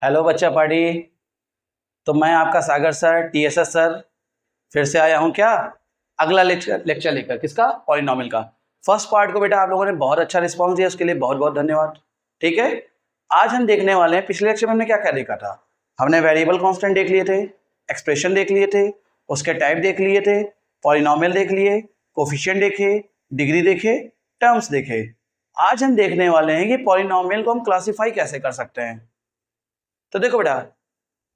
Hello बच्चा party. तो मैं आपका सागर सर टीएसएस सर फिर से आया हूँ क्या अगला लेक्चर लेकर किसका पॉलिनॉमियल का। फर्स्ट पार्ट को बेटा आप लोगों ने बहुत अच्छा रिस्पांस दिया, उसके लिए बहुत बहुत धन्यवाद। ठीक है, आज हम देखने वाले हैं, पिछले लेक्चर में हमने क्या क्या देखा था। हमने वेरिएबल कांस्टेंट देख लिए थे, एक्सप्रेशन देख लिए थे, उसके टाइप देख लिए थे, पॉलिनॉमियल देख लिए, कोफिशिएंट देखे, डिग्री देखे, टर्म्स देखे। आज हम देखने वाले हैं कि पॉलिनॉमियल को हम क्लासीफाई कैसे कर सकते हैं। तो देखो बेटा,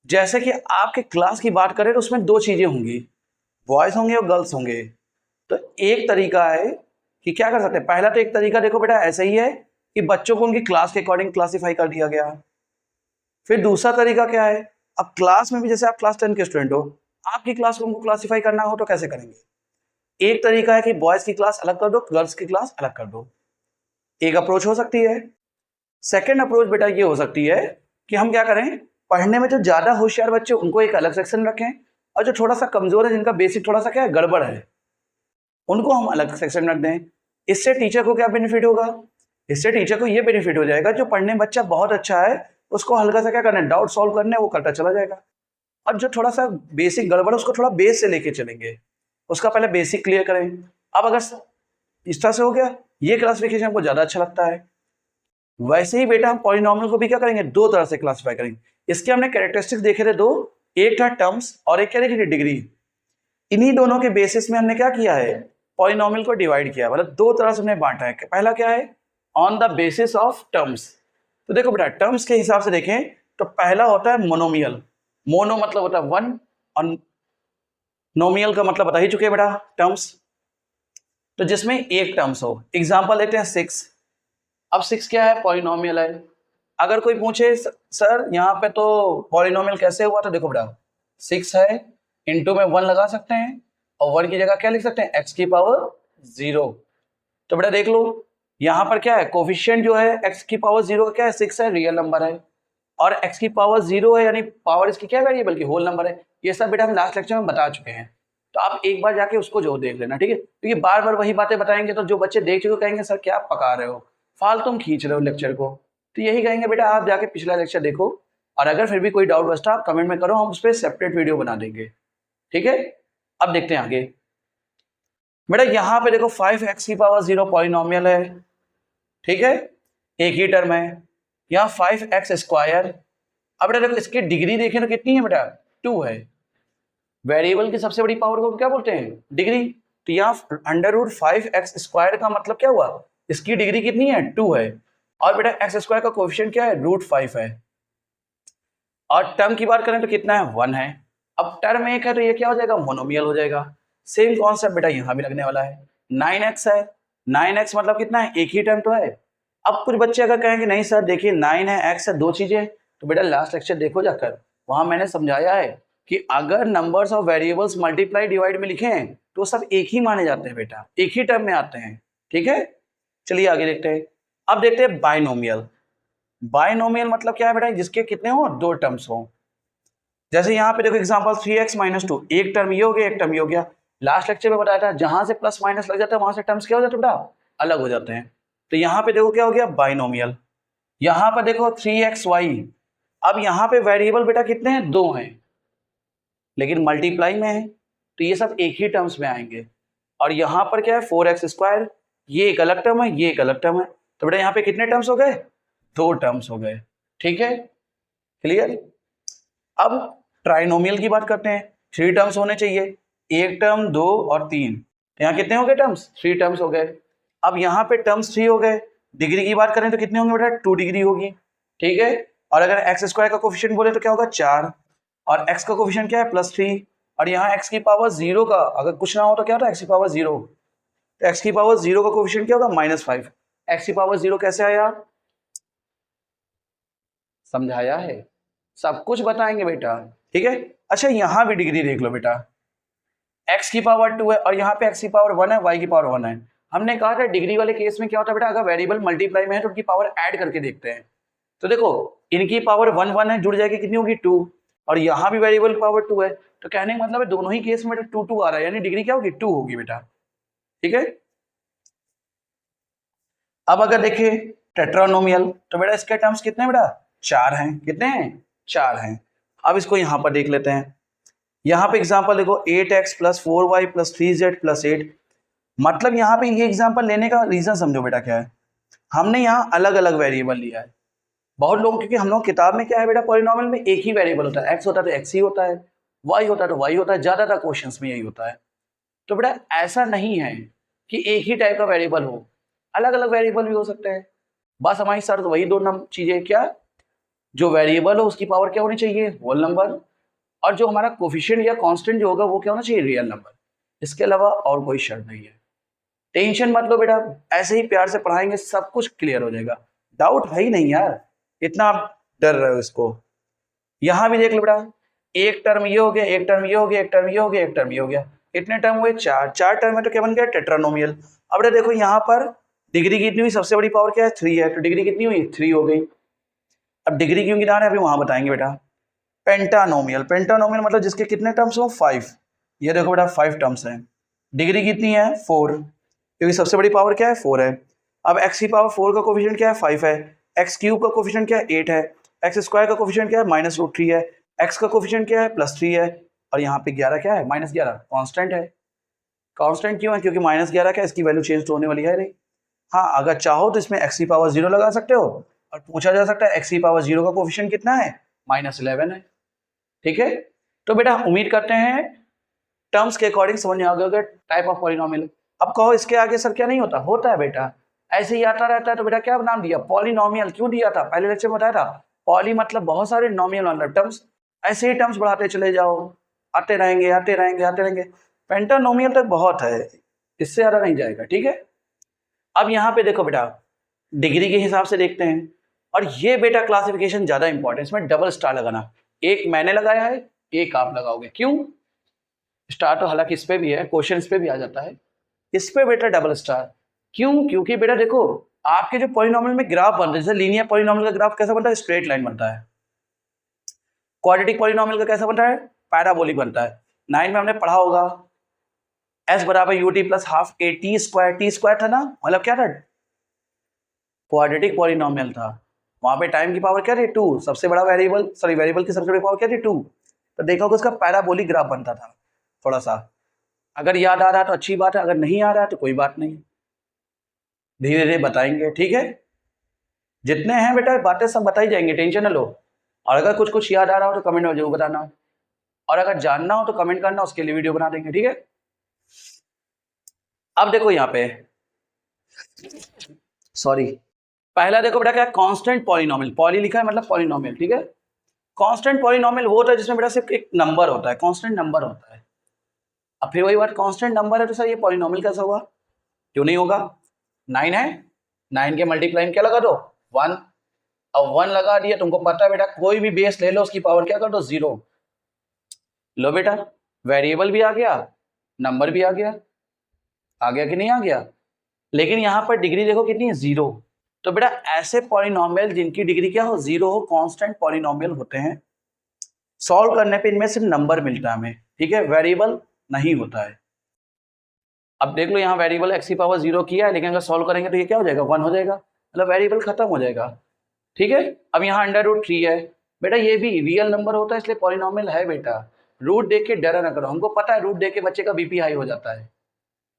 जैसे कि आपके क्लास की बात करें तो उसमें दो चीजें होंगी, बॉयज होंगे और गर्ल्स होंगे। तो एक तरीका है कि क्या कर सकते हैं। पहला तो एक तरीका देखो बेटा ऐसा ही है कि बच्चों को उनकी क्लास के अकॉर्डिंग क्लासीफाई कर दिया गया। फिर दूसरा तरीका क्या है, अब क्लास में भी जैसे आप क्लास 10 के स्टूडेंट हो, आपकी क्लास को उनको क्लासीफाई करना हो तो कैसे करेंगे। एक तरीका है कि बॉयज की क्लास अलग कर दो, गर्ल्स की क्लास अलग कर दो, एक अप्रोच हो सकती है। सेकेंड अप्रोच बेटा ये हो सकती है कि हम क्या करें, पढ़ने में जो ज्यादा होशियार बच्चे उनको एक अलग सेक्शन रखें, और जो थोड़ा सा कमजोर है, जिनका बेसिक थोड़ा सा क्या है गड़बड़ है, उनको हम अलग सेक्शन रख दें। इससे टीचर को क्या बेनिफिट होगा, इससे टीचर को ये बेनिफिट हो जाएगा, जो पढ़ने में बच्चा बहुत अच्छा है उसको हल्का सा क्या करना है, डाउट सॉल्व करना है, वो करता चला जाएगा। और जो थोड़ा सा बेसिक गड़बड़ है उसको थोड़ा बेस से लेके चलेंगे, उसका पहले बेसिक क्लियर करें। अब अगर इस तरह से हो गया, ये क्लासिफिकेशन हमको ज्यादा अच्छा लगता है। वैसे ही बेटा हम पॉलिनॉमियल को भी क्या करेंगे, दो तरह से क्लासिफाई करेंगे। इसके हमने कैरेक्टरिस्टिक्स देखे थे दो, एक था टर्म्स और एक क्या देखी थी, डिग्री। इन्हीं दोनों के बेसिस में हमने क्या किया है, पॉलिनॉमियल को डिवाइड किया, मतलब दो तरह से हमने बांटा है। पहला क्या है, on the basis of terms. तो देखो बेटा, टर्म्स के हिसाब से देखें तो पहला होता है मोनोमियल। मोनो मतलब होता है वन, और नोमियल का मतलब बता ही चुके हैं बेटा टर्म्स। तो जिसमें एक टर्म्स हो, एग्जाम्पल लेते हैं 6। अब 6 क्या है, पॉलिनॉमियल है। अगर कोई पूछे सर यहाँ पे तो पॉलिनॉमियल कैसे हुआ, तो देखो बेटा 6 है, इनटू में 1 लगा सकते हैं, और 1 की जगह क्या लिख सकते हैं, x की पावर 0। तो बेटा देख लो यहाँ पर क्या है, कोफिशिएंट जो है x की पावर 0 का क्या है, 6 है, रियल नंबर है, और x की पावर 0 है, यानी पावर इसकी क्या है, वेरिएबल की होल नंबर है। ये सब बेटा हम लास्ट लेक्चर में बता चुके हैं, तो आप एक बार जाके उसको जो देख लेना, ठीक है। क्योंकि बार बार वही बातें बताएंगे तो जो बच्चे देख चुके कहेंगे सर क्या पका रहे हो, फालतू तुम खींच रहे हो लेक्चर को। तो यही कहेंगे बेटा आप जाके पिछला लेक्चर देखो, और अगर फिर भी कोई डाउट बचता आप कमेंट में करो, हम उस पर सेपरेट वीडियो बना देंगे, ठीक है। अब देखते हैं आगे बेटा, यहाँ पे देखो 5x की पावर 0 पॉलिनॉमियल है, ठीक है, एक ही टर्म है। यहाँ 5x स्क्वायर, अब बेटा देखो इसकी डिग्री देखें तो कितनी है बेटा, 2 है। वेरिएबल की सबसे बड़ी पावर को क्या बोलते हैं, डिग्री। तो यहाँ अंडर रूट 5x स्क्वायर का मतलब क्या हुआ, इसकी डिग्री कितनी है, 2 है, और बेटा एक्स स्क्वायर का कोएफिशिएंट क्या है, रूट 5 है। और टर्म की बात करें तो कितना है, 1 है। अब टर्म एक है तो ये क्या हो जाएगा, मोनोमियल हो जाएगा। सेम कॉन्सेप्ट बेटा यहाँ भी लगने वाला है। 9x है, 9x मतलब कितना है, एक ही टर्म तो है। अब कुछ बच्चे अगर कहेंगे नहीं सर देखिए 9 है, x है, दो चीजें, तो बेटा लास्ट लेक्चर देखो जाकर, वहां मैंने समझाया है कि अगर numbers of variables multiply divide में लिखे हैं तो सब एक ही माने जाते हैं बेटा, एक ही टर्म में आते हैं, ठीक है। चलिए आगे देखते हैं। अब देखते हैं बाइनोमियल। बाइनोमियल मतलब क्या है बेटा, जिसके कितने हो, दो टर्म्स हो। जैसे यहाँ पे देखो एग्जांपल 3x-2, एक टर्म ये हो गया, एक टर्म ये हो गया। लास्ट लेक्चर में बताया था जहां से प्लस माइनस लग जाता है वहां से टर्म्स क्या हो जाते हैं बेटा, अलग हो जाते हैं। तो यहाँ पे देखो क्या हो गया, बाइनोमियल। यहाँ पर देखो 3xy, अब यहाँ पे वेरिएबल बेटा कितने हैं, दो हैं, लेकिन मल्टीप्लाई में है, तो ये सब एक ही टर्म्स में आएंगे। और यहाँ पर क्या है, 4x², ये एक अलग टर्म है, ये एक अलग टर्म है, तो बेटा यहाँ पे कितने टर्म्स हो गए, दो टर्म्स हो गए, ठीक है, क्लियर। अब ट्राइनोमियल की बात करते हैं, 3 टर्म्स होने चाहिए, एक टर्म, दो और 3, तो यहाँ कितने हो गए टर्म्स, 3 टर्म्स हो गए। अब यहाँ पे टर्म्स 3 हो गए, डिग्री की बात करें तो कितने होंगे बेटा, 2 डिग्री होगी, ठीक है। और अगर x² का कोफिशिएंट बोले तो क्या होगा, 4, और x का कोफिशिएंट क्या है, +3, और यहाँ x की पावर 0 का अगर कुछ ना हो तो क्या होता है, x की पावर 0, तो x की पावर 0 का कोफिशिएंट क्या होगा, -5। x की पावर 0 कैसे आया, समझाया है, सब कुछ बताएंगे बेटा, ठीक है। अच्छा यहाँ भी डिग्री देख लो बेटा, x की पावर 2 है और यहाँ पे x की पावर 1 है, y की पावर 1 है। हमने कहा था डिग्री वाले केस में क्या होता है बेटा, अगर वेरिएबल मल्टीप्लाई में है तो उनकी पावर ऐड करके देखते हैं। तो देखो इनकी पावर 1 1 है, जुड़ जाएगी, कितनी होगी, 2, और यहाँ भी वेरिएबल पावर 2 है, तो कहने का मतलब है दोनों ही केस में बेटा 2 2 आ रहा है, यानी डिग्री क्या होगी, 2 होगी बेटा, ठीक है। अब अगर देखें टेट्रानोमियल, तो बेटा इसके टर्म्स कितने बेटा, 4 हैं, कितने हैं, 4 हैं। अब इसको यहाँ पर देख लेते हैं। यहाँ पे एग्जाम्पल देखो 8x + 4y + 3z + 8। मतलब यहाँ पे ये एग्जाम्पल लेने का रीजन समझो बेटा क्या है, हमने यहाँ अलग अलग वेरिएबल लिया है। बहुत लोग, क्योंकि हम लोग किताब में क्या है बेटा, पॉलिनॉमियल में एक ही वेरिएबल होता है, x होता है तो x ही होता है, y होता है तो y होता है, ज्यादातर क्वेश्चंस में यही होता है। तो बेटा ऐसा नहीं है कि एक ही टाइप का वेरिएबल हो, अलग अलग वेरिएबल भी हो सकते हैं। बस हमारी शर्त वही दो चीजें, क्या, जो वेरिएबल हो उसकी पावर क्या होनी चाहिए, होल नंबर, और जो हमारा कोफिशिएंट या कांस्टेंट जो होगा वो क्या होना चाहिए, रियल नंबर। इसके अलावा और कोई शर्त नहीं है। टेंशन मत लो बेटा, ऐसे ही प्यार से पढ़ाएंगे सब कुछ क्लियर हो जाएगा। डाउट है ही नहीं यार, इतना आप डर रहे हो इसको। यहां भी देख लो बेटा, एक टर्म ये हो गया, एक टर्म ये हो गया, एक टर्म ये हो गया, एक टर्म ये हो गया, कितने टर्म हुए, 4 टर्म है तो क्या बन गया, टेट्रानोमियल। अब बेटा देखो यहाँ पर डिग्री कितनी हुई, सबसे बड़ी पावर क्या है, 3 है, तो डिग्री कितनी हुई, 3 हो गई। अब डिग्री क्यों गिना रहे हैं अभी वहां बताएंगे बेटा। पेंटानोमियल, पेंटानोमियल मतलब जिसके कितने टर्म्स हो, 5। ये देखो बेटा 5 टर्म्स हैं, डिग्री कितनी है, 4, क्योंकि सबसे बड़ी पावर क्या है, 4 है। अब x की पावर 4 का कोफिशिएंट क्या है, 5 है। x क्यूब का कोफिशिएंट क्या है, 8 है। x स्क्वायर का कोफिशिएंट क्या है, -√3 है। x का कोफिशिएंट क्या है, +3 है। और यहाँ पे 11 क्या है, -11, कांस्टेंट है। कांस्टेंट क्यों है, क्योंकि -11 क्या है, इसकी वैल्यू चेंज तो होने वाली है नहीं। हाँ, अगर चाहो तो इसमें x की पावर 0 लगा सकते हो, और पूछा जा सकता है x की पावर 0 का कोफिशिएंट कितना है, -11 है। ठीक है, तो बेटा उम्मीद करते हैं टर्म्स के अकॉर्डिंग समझ में आ गया टाइप ऑफ पॉलिनोमियल। अब कहो इसके आगे सर क्या नहीं होता, होता है बेटा, ऐसे ही आता रहता है। तो बेटा क्या नाम दिया, पॉलिनोमियल। क्यों दिया था, पहले लेक्चर में बताया था, पॉली मतलब बहुत सारे, नॉमियल मतलब टर्म्स, ऐसे ही टर्म्स बढ़ाते चले जाओ, आते रहेंगे आते रहेंगे आते रहेंगे, पेंटानोमियल तक बहुत है, इससे ज्यादा नहीं जाएगा। ठीक है, अब यहाँ पे देखो बेटा, डिग्री के हिसाब से देखते हैं, और ये बेटा क्लासिफिकेशन ज्यादा इंपॉर्टेंट, इसमें डबल स्टार लगाना, एक मैंने लगाया है, एक आप लगाओगे। क्यों स्टार, तो हालांकि इस पे भी है, क्वेश्चन इस पे भी आ जाता है, इस पे बेटा डबल स्टार। क्यों, क्योंकि बेटा देखो आपके जो पॉलिनोमियल में ग्राफ बन रहा है, जैसे लीनियर पॉलिनोमियल का ग्राफ कैसा बनता है, स्ट्रेट लाइन बनता है। क्वाड्रेटिक पॉलिनोमियल का कैसा बनता है, पैराबोलिक बनता है। 9 में हमने पढ़ा होगा s = ut + ½ a t square, T square था ना, मतलब क्या था, क्वाड्रेटिक पॉलिनोमियल था। वहां पे टाइम की पावर क्या थी, 2, सबसे बड़ा वेरिएबल, सॉरी वेरिएबल की सबसे बड़ी पावर क्या थी, 2। तो देखा होगा उसका पैराबोलिक ग्राफ बनता था। थोड़ा सा अगर याद आ रहा है तो अच्छी बात है, अगर नहीं आ रहा है तो कोई बात नहीं, धीरे धीरे बताएंगे। ठीक है, जितने हैं बेटा बातें सब बताई जाएंगे, टेंशन न लो। और अगर कुछ कुछ याद आ रहा हो तो कमेंट में जरूर बताना, और अगर जानना हो तो कमेंट करना, उसके लिए वीडियो बना देंगे। ठीक है, अब देखो यहाँ पे, सॉरी, पहला देखो बेटा क्या, कांस्टेंट पॉलिनोमियल, पॉली लिखा है मतलब पॉलिनोमियल। ठीक है, कांस्टेंट पॉलिनोमियल वो होता है जिसमें बेटा सिर्फ एक नंबर होता है, कांस्टेंट नंबर होता है। अब फिर वही बात, कांस्टेंट नंबर है तो सर ये पॉलिनोमियल कैसा हुआ, क्यों नहीं होगा। 9 है, 9 के मल्टीप्लाई में क्या लगा दो, 1। अब 1 लगा दिया, तुमको पता है बेटा कोई भी बेस ले लो उसकी पावर क्या कर दो, 0। लो बेटा वेरिएबल भी आ गया, नंबर भी आ गया कि नहीं आ गया। लेकिन यहाँ पर डिग्री देखो कितनी है, 0। तो बेटा ऐसे पॉलिनोमियल जिनकी डिग्री क्या हो, 0 हो, कांस्टेंट पॉलिनोमियल होते हैं। सॉल्व करने पे इनमें सिर्फ नंबर मिलता है हमें। ठीक है, वेरिएबल नहीं होता है। अब देख लो यहाँ वेरिएबल x की पावर 0 किया है, लेकिन अगर सॉल्व करेंगे तो ये क्या हो जाएगा, 1 हो जाएगा, मतलब वेरिएबल खत्म हो जाएगा। ठीक है, अब यहाँ √3 है, बेटा ये भी रियल नंबर होता है, इसलिए पॉलिनोमियल है बेटा। रूट देख के डरा ना करो, हमको पता है रूट देख के बच्चे का बीपी हाई हो जाता है,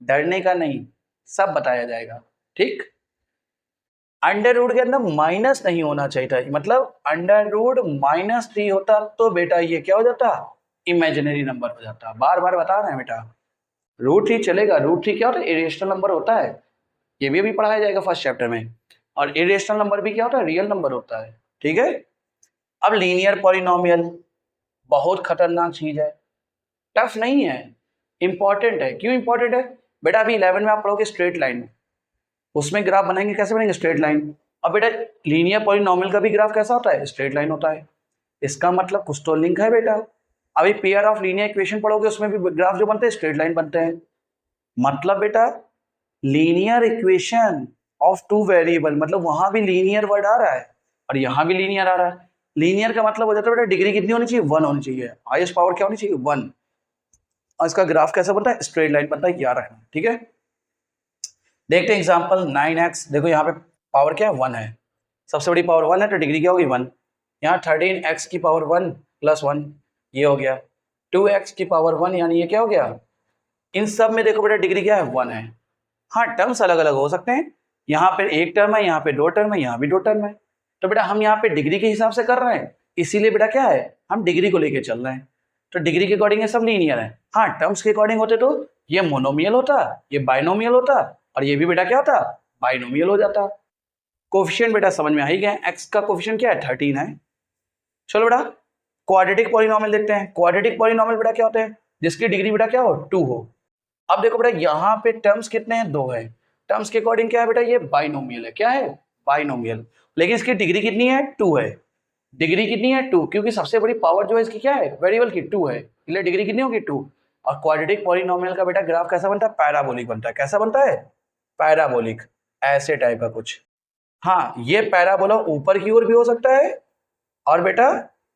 डरने का नहीं, सब बताया जाएगा। ठीक, अंडर रूट के अंदर माइनस नहीं होना चाहिए था, मतलब अंडर रूट -3 होता तो बेटा ये क्या हो जाता, इमेजिनरी नंबर हो जाता। बार बार बता रहे हैं बेटा, √3 चलेगा, √3 क्या होता है, इरेशनल नंबर होता है, ये भी पढ़ाया जाएगा फर्स्ट चैप्टर में। और इरेशनल नंबर भी क्या होता है, रियल नंबर होता है। ठीक है, अब लीनियर पॉलिनोमियल बहुत खतरनाक चीज है, टफ नहीं है, इंपॉर्टेंट है। क्यों इंपॉर्टेंट है बेटा, अभी 11 में आप पढ़ोगे स्ट्रेट लाइन, उसमें ग्राफ बनाएंगे, कैसे बनेंगे, स्ट्रेट लाइन। अब बेटा लीनियर पॉलिनोमियल का भी ग्राफ कैसा होता है, स्ट्रेट लाइन होता है। इसका मतलब कुछ तो लिंक है बेटा। अभी पेयर ऑफ लीनियर इक्वेशन पढ़ोगे, उसमें भी ग्राफ जो बनते हैं स्ट्रेट लाइन बनते हैं। मतलब बेटा लीनियर इक्वेशन ऑफ 2 वेरिएबल, मतलब वहां भी लीनियर वर्ड आ रहा है और यहाँ भी लीनियर आ रहा है। लीनियर का मतलब हो जाता है बेटा डिग्री कितनी होनी चाहिए, 1 होनी चाहिए, हाईएस्ट पावर क्या होनी चाहिए, 1। और इसका ग्राफ कैसा बनता है, स्ट्रेट लाइन बनता है, याद रखना। ठीक है, देखते हैं एग्जाम्पल 9x, देखो यहाँ पे पावर क्या है, 1 है, सबसे बड़ी पावर 1 है तो डिग्री क्या होगी, 1। यहाँ 13x की पावर 1 प्लस 1 ये हो गया, 2x की पावर 1 यानी ये क्या हो गया, इन सब में देखो बेटा डिग्री क्या है 1 है। हाँ टर्म्स अलग अलग हो सकते हैं, यहाँ पे एक टर्म है, यहाँ पे दो टर्म है, यहाँ भी दो टर्म है, तो बेटा हम यहाँ पे डिग्री के हिसाब से कर रहे हैं, इसीलिए बेटा क्या है हम डिग्री को लेके चल रहे हैं, तो डिग्री के अकॉर्डिंग ये सब लीनियर है। हाँ टर्म्स के अकॉर्डिंग होते तो ये मोनोमियल होता, ये बाइनोमियल होता, और ये भी बेटा क्या होता बाइनोमियल हो जाता। कोफिशिएंट बेटा समझ में आ ही गया, एक्स का कोफिशिएंट क्या है 13 है। चलो बेटा क्वाड्रेटिक पॉलिनोमियल देखते हैं। क्वाड्रेटिक पॉलिनोमियल बेटा क्या होते हैं, जिसकी डिग्री बेटा क्या हो 2 हो। अब देखो बेटा यहाँ पे टर्म्स कितने हैं 2 है, टर्म्स के अकॉर्डिंग क्या है बेटा ये बाइनोमियल है, क्या है बाइनोमियल, लेकिन इसकी डिग्री कितनी है 2 है। डिग्री कितनी है 2, क्योंकि सबसे बड़ी पावर जो है इसकी क्या है वेरिएबल की 2 है, इसलिए डिग्री कितनी होगी 2। और क्वाड्रेटिक पॉलिनोमियल का बेटा ग्राफ कैसा बनता है पैराबोलिक बनता है, कैसा बनता है पैराबोलिक, ऐसे टाइप का कुछ। हाँ ये पैराबोला ऊपर की ओर भी हो सकता है और बेटा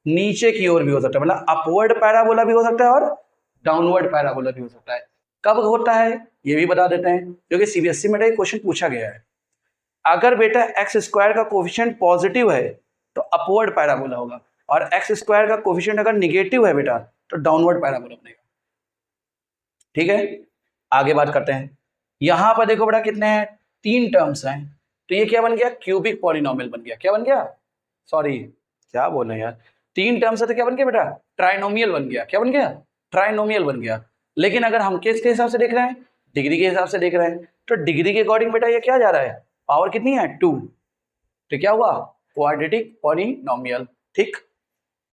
नीचे की ओर भी हो सकता है, मतलब अपवर्ड पैराबोला भी हो सकता है और डाउनवर्ड पैराबोला भी हो सकता है। कब होता है ये भी बता देते हैं, क्योंकि सीबीएसई में एक क्वेश्चन पूछा गया है। अगर बेटा एक्स स्क्वायर का कोफिशिएंट पॉजिटिव है तो अपवर्ड पैराबोला होगा, और एक्स स्क्वायर का कोफिशिएंट अगर निगेटिव है बेटा तो डाउनवर्ड पैराबोला बनेगा। ठीक है आगे बात करते हैं। यहां पर देखो बेटा कितने हैं 3 टर्म्स हैं, तो ये क्या बन गया क्यूबिक पॉलिनोमियल बन गया, क्या बन गया सॉरी क्या बोल रहे हैं यार, 3 टर्म्स है तो क्या बन गया बेटा ट्राइनोमियल बन गया, क्या बन गया ट्राइनोमियल बन गया। लेकिन अगर हम किसके हिसाब से देख रहे हैं डिग्री के हिसाब से देख रहे हैं, तो डिग्री के अकॉर्डिंग बेटा ये क्या जा रहा है पावर कितनी है 2, तो क्या हुआ क्वाड्रेटिक पॉलिनोमियल। ठीक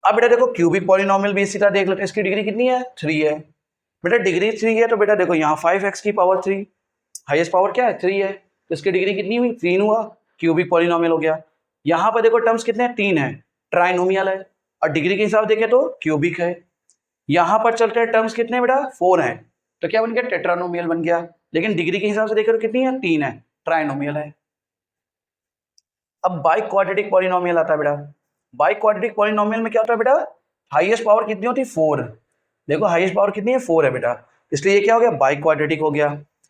अब बेटा देखो क्यूबिक पॉलिनोमियल भी इसी तरह देख लेते हैं, इसकी डिग्री कितनी है 3 है। बेटा डिग्री 3 है तो बेटा देखो यहाँ 5x की पावर 3, हाईएस्ट पावर क्या है 3 है, तो इसकी डिग्री कितनी हुई 3 हुआ, क्यूबिक पॉलिनोमियल हो गया। यहाँ पर देखो टर्म्स कितने हैं 3 है, ट्राइनोमियल है, और डिग्री के हिसाब से देखें तो क्यूबिक है। यहाँ पर चलते हैं टर्म्स कितने बेटा 4 है, तो क्या बन गया टेट्रानोमियल बन गया, लेकिन डिग्री के हिसाब से देखें तो कितनी है 3 है, ट्राइनोमियल है। अब बाई क्वाड्रेटिक पॉलिनोमियल आता है बेटा, बाई क्वाड्रेटिक पॉलिनोमियल में क्या होता है बेटा हाईएस्ट पावर कितनी होती है 4, देखो हाईएस्ट पावर कितनी है 4 है बेटा, इसलिए ये क्या हो गया बाई क्वाड्रेटिक हो गया।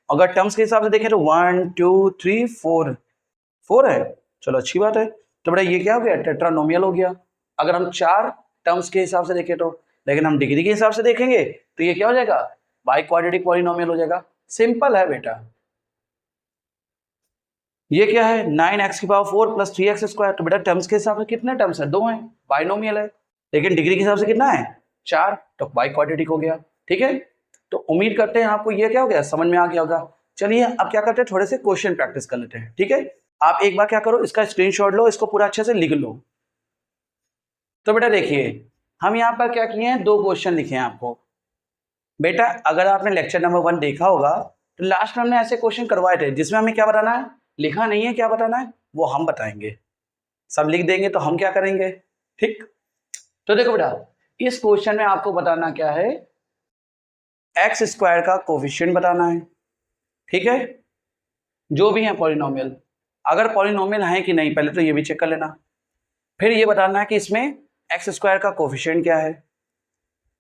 अगर टर्म्स के हिसाब से देखें तो 1 2 3 4 4 है, चलो अच्छी बात है, तो बेटा ये क्या हो गया टेट्रानोमियल हो गया। अगर हम 4 टर्म्स के हिसाब से देखें तो, लेकिन हम डिग्री के हिसाब से देखेंगे तो ये क्या हो जाएगा बाई क्वाड्रेटिक पॉलिनोमियल हो जाएगा। सिंपल है बेटा, ये क्या है 9x की पावर 4 प्लस 3x स्क्वायर, तो बेटा टर्म्स के हिसाब से कितने टर्म्स है 2 हैं, बाइनोमियल है, लेकिन डिग्री के हिसाब से कितना है 4, तो बाई क्वाड्रेटिक हो गया। ठीक है तो उम्मीद करते हैं आपको ये क्या हो गया समझ में आ गया होगा। चलिए अब क्या करते हैं थोड़े से क्वेश्चन प्रैक्टिस कर लेते हैं। ठीक है आप एक बार क्या करो इसका स्क्रीनशॉट लो, इसको पूरा अच्छे से लिख लो। तो बेटा देखिए हम यहाँ पर क्या किए हैं 2 क्वेश्चन लिखे हैं आपको। बेटा अगर आपने लेक्चर नंबर 1 देखा होगा तो लास्ट में हमने ऐसे क्वेश्चन करवाए थे जिसमें हमें क्या बताना है, लिखा नहीं है क्या बताना है वो हम बताएंगे, सब लिख देंगे तो हम क्या करेंगे। ठीक तो देखो बेटा इस क्वेश्चन में आपको बताना क्या है एक्स स्क्वायर का कोफिशिएंट बताना है। ठीक है जो भी है पॉलिनोमियल, अगर पॉलिनोमियल है कि नहीं पहले तो ये भी चेक कर लेना, फिर ये बताना है कि इसमें एक्स स्क्वायर का कोफिशिएंट क्या है,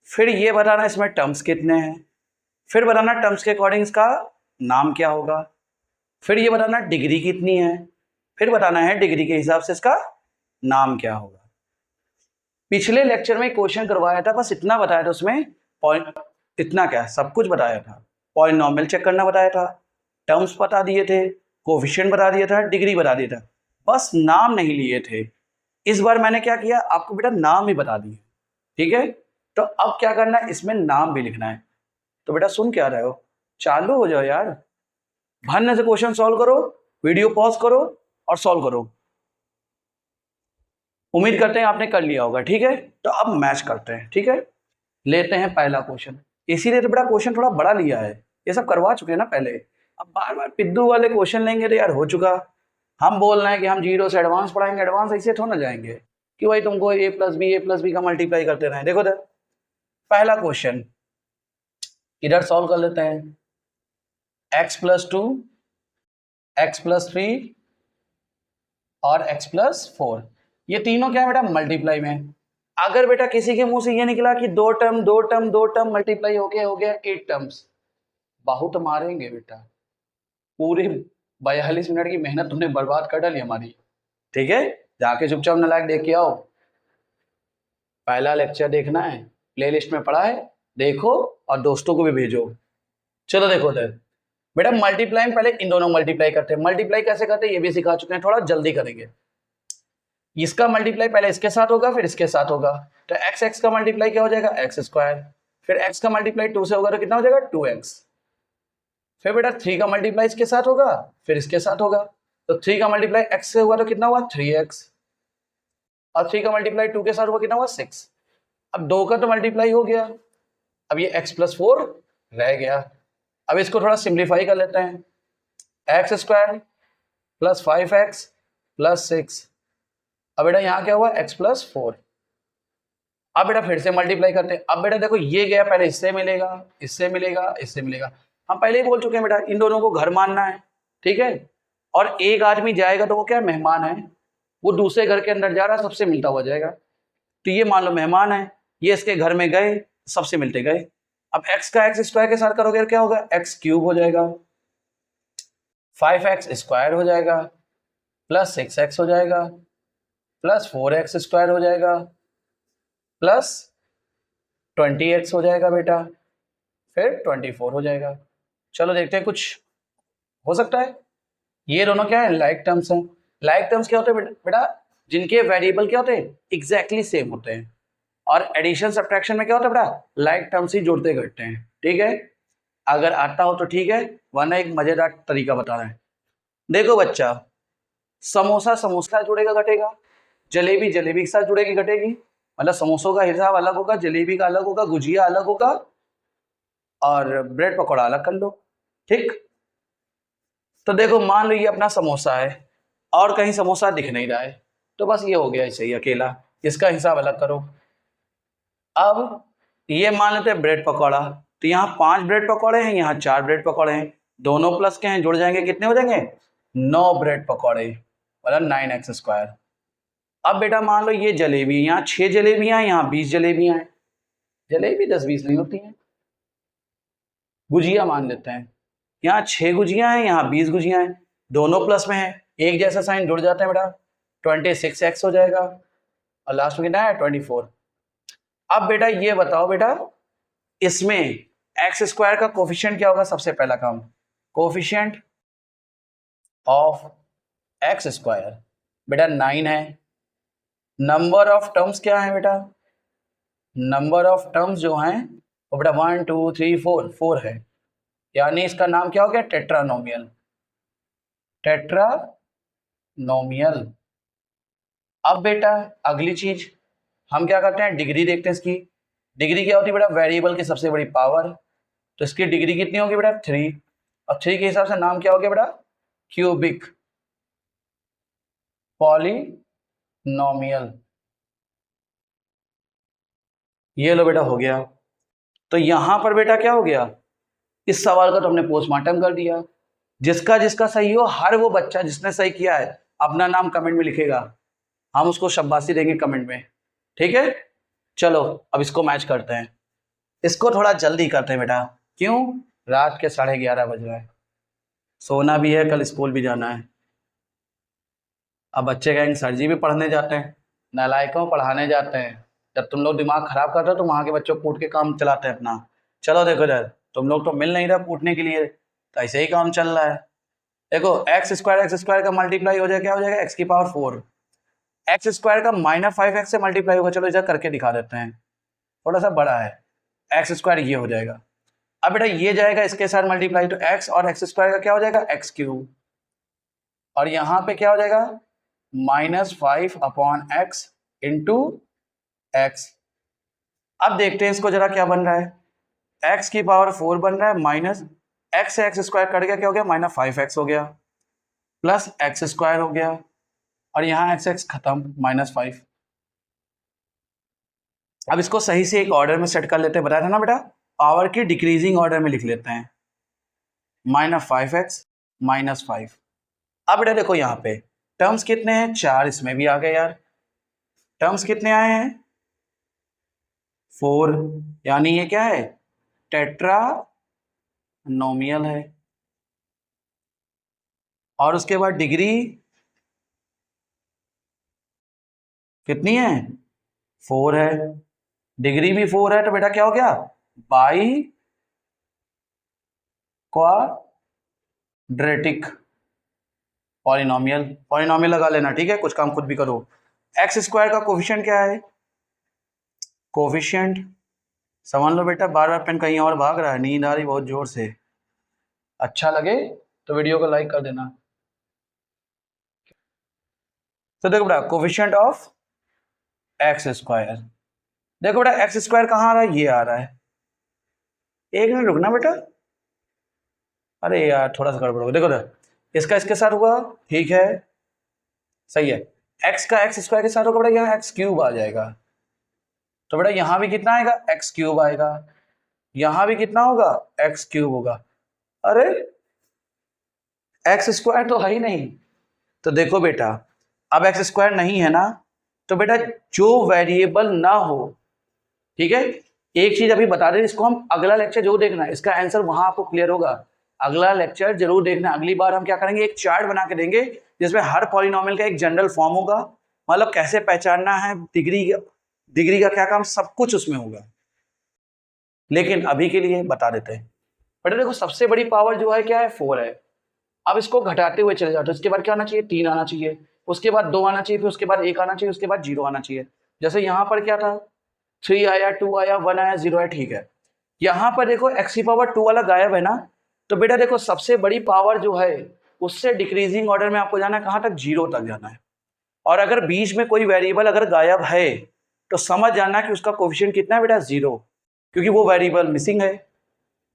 फिर ये बताना इसमें टर्म्स कितने हैं, फिर बताना टर्म्स के अकॉर्डिंग इसका नाम क्या होगा, फिर ये बताना डिग्री कितनी है, फिर बताना है डिग्री के हिसाब से इसका नाम क्या होगा। पिछले लेक्चर में क्वेश्चन करवाया था बस इतना बताया था, उसमें पॉइंट इतना क्या सब कुछ बताया था, पॉलिनोमियल चेक करना बताया था, टर्म्स बता दिए थे, कोफिशिएंट बता दिया था, डिग्री बता दिया था, बस नाम नहीं लिए थे। इस बार मैंने क्या किया आपको बेटा नाम भी बता दिए। ठीक है तो अब क्या करना है इसमें नाम भी लिखना है। तो बेटा सुन क्या रहे हो चालू हो जाओ यार, भन्ने से क्वेश्चन सॉल्व करो, वीडियो पॉज करो और सॉल्व करो। उम्मीद करते हैं आपने कर लिया होगा। ठीक है तो अब मैच करते हैं। ठीक है लेते हैं पहला क्वेश्चन, इसीलिए तो बड़ा क्वेश्चन थोड़ा बड़ा लिया है, ये सब करवा चुके हैं ना पहले, अब बार बार पिद्दू वाले क्वेश्चन लेंगे तो यार हो चुका। हम बोल रहे हैं कि हम 0 से एडवांस पढ़ाएंगे, एडवांस ऐसे थोड़ा ना जाएंगे कि भाई तुमको a प्लस बी का मल्टीप्लाई करते रहें। देखो सर पहला क्वेश्चन इधर सॉल्व कर लेते हैं, x+2 x+3 और x+4 ये तीनों क्या है बेटा मल्टीप्लाई में। अगर बेटा किसी के मुंह से ये निकला कि दो टर्म मल्टीप्लाई हो गया 8 टर्म्स, बहुत मारेंगे बेटा, पूरे 42 मिनट की मेहनत तुमने बर्बाद कर डाली हमारी। ठीक है जाके चुपचाप नालायक देख के आओ, पहला लेक्चर देखना है, प्लेलिस्ट में पड़ा है, देखो और दोस्तों को भी भेजो। चलो देखो उधर बेटा, मल्टीप्लाइंग पहले इन दोनों मल्टीप्लाई करते हैं। मल्टीप्लाई कैसे करते हैं ये भी सिखा चुके हैं, थोड़ा जल्दी करेंगे। इसका मल्टीप्लाई पहले इसके साथ होगा फिर इसके साथ होगा, तो एक्स एक्स का मल्टीप्लाई क्या हो जाएगा, एक्स स्क्वायर। फिर एक्स का मल्टीप्लाई 2 से होगा तो कितना हो जाएगा, 2x। फिर बेटा 3 का मल्टीप्लाई इसके साथ होगा फिर इसके साथ होगा, तो 3 का मल्टीप्लाई एक्स से हुआ तो कितना हुआ, 3x। और 3 का मल्टीप्लाई 2 के साथ हुआ कितना हुआ, 6। अब 2 का तो मल्टीप्लाई हो गया, अब ये x+4 रह गया। अब इसको थोड़ा सिंप्लीफाई कर लेते हैं, x square plus 5x plus 6। अब बेटा यहाँ क्या हुआ, x+4। अब बेटा फिर से मल्टीप्लाई करते हैं। अब बेटा देखो ये गया, पहले इससे मिलेगा इससे मिलेगा इससे मिलेगा। हम पहले ही बोल चुके हैं बेटा इन दोनों को घर मानना है, ठीक है। और एक आदमी जाएगा तो वो क्या मेहमान है, वो दूसरे घर के अंदर जा रहा है, सबसे मिलता हुआ जाएगा। तो ये मान लो मेहमान है, ये इसके घर में गए, सबसे मिलते गए। अब x का एक्स स्क्वायर के साथ करोगे क्या होगा, x³ हो जाएगा, 5x स्क्वायर हो जाएगा, प्लस 6x हो जाएगा, प्लस 4x स्क्वायर हो जाएगा, प्लस 20x हो जाएगा बेटा, फिर 24 हो जाएगा। चलो देखते हैं कुछ हो सकता है। ये दोनों क्या है, लाइक टर्म्स हैं। लाइक टर्म्स क्या होते हैं बेटा, जिनके वेरिएबल क्या होते हैं, एग्जैक्टली सेम होते हैं। और एडिशन सब्ट्रैक्शन में क्या होता है बेटा, लाइक टर्म्स ही जोड़ते घटते हैं, ठीक है। अगर आता हो तो ठीक है, वरना एक मजेदार तरीका बता रहे हैं। देखो बच्चा, समोसा समोसा जुड़ेगा घटेगा, जलेबी जलेबी के साथ जुड़ेगी घटेगी, मतलब समोसों का हिसाब अलग होगा, जलेबी का अलग होगा, गुजिया अलग होगा, और ब्रेड पकौड़ा अलग कर लो, ठीक। तो देखो मान लो ये अपना समोसा है और कहीं समोसा दिख नहीं रहा है, तो बस ये हो गया ऐसे ही अकेला, इसका हिसाब अलग करो। अब ये मान लेते हैं ब्रेड पकौड़ा, तो यहाँ 5 ब्रेड पकौड़े हैं, यहाँ 4 ब्रेड पकौड़े हैं, दोनों प्लस के हैं, जुड़ जाएंगे कितने हो जाएंगे, 9 ब्रेड पकौड़े, मतलब 9x स्क्वायर। अब बेटा मान लो ये जलेबी, यहाँ 6 जलेबियां हैं, यहाँ 20 जलेबियां हैं, जलेबी 10-20 नहीं होती हैं, गुजिया मान लेते हैं, यहाँ 6 गुजिया हैं, यहाँ 20 गुजिया हैं, दोनों प्लस में है, एक जैसा साइन जुड़ जाता है बेटा, 26x हो जाएगा, और लास्ट में कितना है, 24। अब बेटा ये बताओ बेटा, इसमें एक्स स्क्वायर का कोफिशिएंट क्या होगा, सबसे पहला काम, कोफिशिएंट ऑफ एक्स स्क्वायर बेटा 9 है। नंबर ऑफ टर्म्स क्या है बेटा, नंबर ऑफ टर्म्स जो हैं वो बेटा 1 2 3 4 4 है, यानी इसका नाम क्या हो गया, टेट्रानोमियल, टेट्रानोमियल। अब बेटा अगली चीज हम क्या करते हैं, डिग्री देखते हैं इसकी। डिग्री क्या होती है बेटा, वेरिएबल की सबसे बड़ी पावर, तो इसकी डिग्री कितनी होगी बेटा, 3, और 3 के हिसाब से नाम क्या हो गया बेटा, क्यूबिक पॉलिनोमियल। ये लो बेटा हो गया। तो यहां पर बेटा क्या हो गया, इस सवाल का तो हमने पोस्टमार्टम कर दिया। जिसका जिसका सही हो, हर वो बच्चा जिसने सही किया है अपना नाम कमेंट में लिखेगा, हम उसको शाबाशी देंगे कमेंट में, ठीक है। चलो अब इसको मैच करते हैं, इसको थोड़ा जल्दी करते हैं बेटा, क्यों, रात के 11:30 बज रहे हैं, सोना भी है, कल स्कूल भी जाना है। अब बच्चे कहेंगे सर जी भी पढ़ने जाते हैं, नालायकों पढ़ाने जाते हैं, जब तुम लोग दिमाग खराब करते हो तो वहाँ के बच्चों को कूट के काम चलाते हैं अपना। चलो देखो इधर, तुम लोग तो मिल नहीं रहा कूटने के लिए, तो ऐसे ही काम चल रहा है। देखो एक्स स्क्वायर का मल्टीप्लाई हो जाएगा, क्या हो जाएगा, x⁴। एक्स स्क्वायर का -5x से मल्टीप्लाई होगा, चलो इधर करके दिखा देते हैं, थोड़ा सा बड़ा है, एक्स स्क्वायर ये हो जाएगा। अब बेटा ये जाएगा इसके साथ मल्टीप्लाई, तो x और एक्स स्क्वायर का क्या हो जाएगा, x³, और यहाँ पे क्या हो जाएगा, -5/x इंटू x। अब देखते हैं इसको जरा क्या बन रहा है, x⁴ बन रहा है, माइनस x से एक्स स्क्वायर कट गया, क्या हो गया, -5x हो गया, प्लस x² हो गया, और यहाँ x खत्म, -5। अब इसको सही से एक ऑर्डर में सेट कर लेते हैं, बताया था ना बेटा, पावर की डिक्रीजिंग ऑर्डर में लिख लेते हैं, -5x -5। अब बेटा देखो यहाँ पे टर्म्स कितने हैं, 4, इसमें भी आ गए यार, टर्म्स कितने आए हैं, 4, यानी ये क्या है, टेट्रानोमियल है। और उसके बाद डिग्री कितनी है, 4 है, डिग्री भी 4 है, तो बेटा क्या हो गया, बाई क्वाड्रेटिक पॉलिनोमियल। पॉलिनोमियल लगा लेना, ठीक है, कुछ काम खुद भी करो। एक्स स्क्वायर का कोफिशिएंट क्या है, कोफिशिएंट समझ लो बेटा। बार बार पेन कहीं और भाग रहा है, नींद आ रही बहुत जोर से। अच्छा लगे तो वीडियो को लाइक कर देना। तो देखो बेटा, कोफिशिएंट ऑफ एक्स स्क्वायर, देखो बेटा एक्स स्क्वायर कहाँ आ रहा है, ये आ रहा है। एक मिनट रुकना बेटा, अरे यार थोड़ा सा गड़बड़ हो, देखो बेटा इसका इसके साथ हुआ, ठीक है सही है। एक्स का एक्स स्क्वायर के साथ होगा बेटा, यहाँ एक्स क्यूब आ जाएगा, तो बेटा यहाँ भी कितना आएगा, एक्स क्यूब आएगा, यहाँ भी कितना होगा, एक्स क्यूब होगा। अरे एक्स स्क्वायर तो है ही नहीं, तो देखो बेटा अब एक्स स्क्वायर नहीं है ना, तो बेटा जो वेरिएबल ना हो, ठीक है, एक चीज अभी बता दें, इसको हम अगला लेक्चर जरूर देखना है, इसका आंसर वहां आपको क्लियर होगा, अगला लेक्चर जरूर देखना। अगली बार हम क्या करेंगे, एक चार्ट बना के देंगे जिसमें हर पॉलिनोमियल का एक जनरल फॉर्म होगा, मतलब कैसे पहचानना है, डिग्री का क्या काम, सब कुछ उसमें होगा। लेकिन अभी के लिए बता देते हैं बेटा, देखो सबसे बड़ी पावर जो है क्या है, 4 है। अब इसको घटाते हुए चले जाओ, तो इसके बाद क्या आना चाहिए, 3 आना चाहिए, उसके बाद 2 आना चाहिए, फिर उसके बाद 1 आना चाहिए, उसके बाद 0 आना चाहिए। जैसे यहाँ पर क्या था, 3 आया, 2 आया, 1 आया, 0 आया, ठीक है। यहाँ पर देखो एक्स की पावर 2 वाला गायब है ना, तो बेटा देखो सबसे बड़ी पावर जो है उससे डिक्रीजिंग ऑर्डर में आपको जाना है, कहाँ तक, 0 तक जाना है। और अगर बीच में कोई वेरिएबल अगर गायब है तो समझ जाना कि उसका कोफिशिएंट कितना है बेटा, 0, क्योंकि वो वेरिएबल मिसिंग है।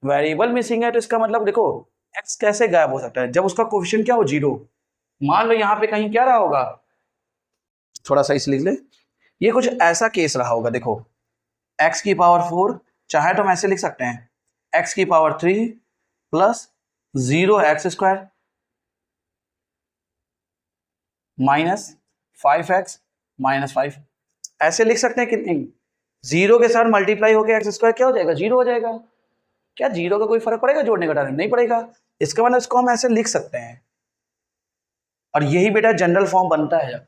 वेरिएबल मिसिंग है तो इसका मतलब देखो एक्स कैसे गायब हो सकता है, जब उसका कोफिशिएंट क्या हो, 0। मान लो यहाँ पे कहीं क्या रहा होगा, थोड़ा सा इस लिख ले, ये कुछ ऐसा केस रहा होगा, देखो एक्स की पावर 4, चाहे तो हम ऐसे लिख सकते हैं, एक्स की power 3 plus 0 x square minus 5x minus 5, ऐसे लिख सकते हैं कि नहीं, 0 के साथ मल्टीप्लाई होकर एक्स स्क्वायर क्या हो जाएगा, 0 हो जाएगा। क्या 0 का कोई फर्क पड़ेगा जोड़ने घटाने में, नहीं पड़ेगा। इसका मतलब इसको हम ऐसे लिख सकते हैं, और यही बेटा जनरल फॉर्म बनता है। जब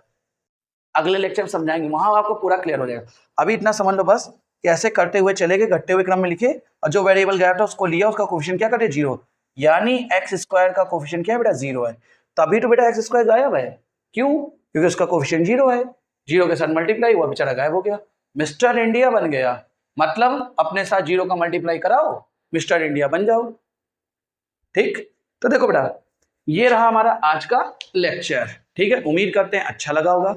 अगले लेक्चर में समझाएंगे, वहां आपको पूरा क्लियर हो जाएगा। अभी इतना समझ लो बस कि ऐसे करते हुए चले गए, घटते हुए क्रम में लिखे, और जो वेरिएबल गया था उसको लिया, उसका कोफिशिएंट क्या करते, 0, यानी एक्स स्क्वायर का कोफिशिएंट क्या है बेटा, 0 है। तभी तो बेटा एक्स स्क्वायर गायब है, क्यों, क्योंकि उसका कोफिशिएंट 0 है, 0 के साथ मल्टीप्लाई हुआ, बेचारा गायब हो गया, मिस्टर इंडिया बन गया। मतलब अपने साथ 0 का मल्टीप्लाई कराओ, मिस्टर इंडिया बन जाओ। ठीक, तो देखो बेटा ये रहा हमारा आज का लेक्चर, ठीक है, उम्मीद करते हैं अच्छा लगा होगा।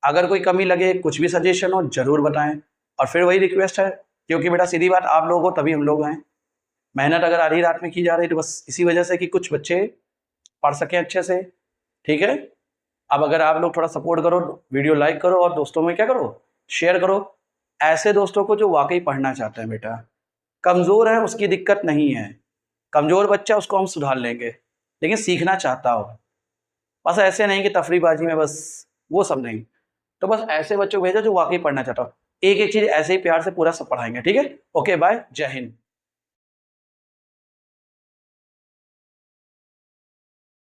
अगर कोई कमी लगे, कुछ भी सजेशन हो जरूर बताएं, और फिर वही रिक्वेस्ट है, क्योंकि बेटा सीधी बात, आप लोग हो तभी हम लोग हैं। मेहनत अगर आधी रात में की जा रही तो बस इसी वजह से कि कुछ बच्चे पढ़ सकें अच्छे से, ठीक है। अब अगर आप लोग थोड़ा सपोर्ट करो, वीडियो लाइक करो, और दोस्तों में क्या करो, शेयर करो, ऐसे दोस्तों को जो वाकई पढ़ना चाहते हैं। बेटा कमज़ोर है उसकी दिक्कत नहीं है, कमज़ोर बच्चा उसको हम सुधार लेंगे, लेकिन सीखना चाहता हो, बस ऐसे नहीं कि तफरीबाजी में बस, वो सब नहीं। तो बस ऐसे बच्चों को भेजो जो वाकई पढ़ना चाहता हो, एक एक चीज़ ऐसे ही प्यार से पूरा सब पढ़ाएंगे, ठीक है। ओके बाय, जय हिंद।